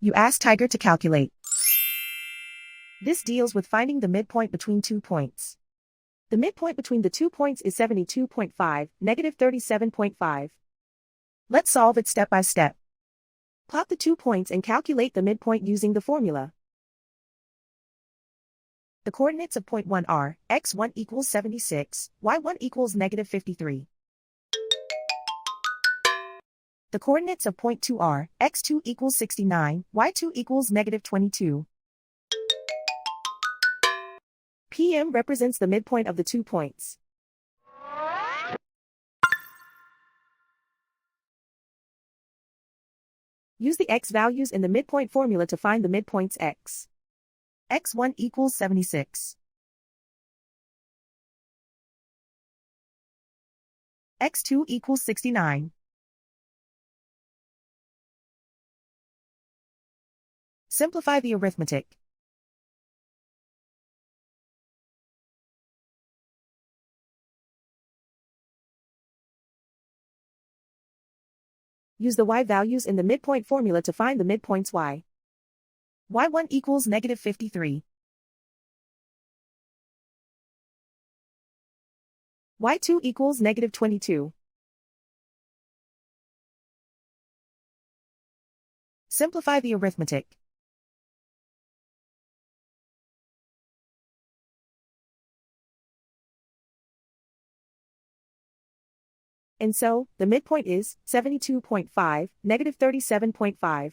You ask Tiger to calculate. This deals with finding the midpoint between 2 points. The midpoint between the 2 points is 72.5, negative 37.5. Let's solve it step by step. Plot the 2 points and calculate the midpoint using the formula. The coordinates of point 1 are, x1 equals 76, y1 equals negative 53. The coordinates of point 2 are, x2 equals 69, y2 equals negative 22. PM represents the midpoint of the 2 points. Use the x values in the midpoint formula to find the midpoints x. x1 equals 76. x2 equals 69. Simplify the arithmetic. Use the y values in the midpoint formula to find the midpoints y. y1 equals negative 53. y2 equals negative 22. Simplify the arithmetic. And so, the midpoint is 72.5, negative 37.5.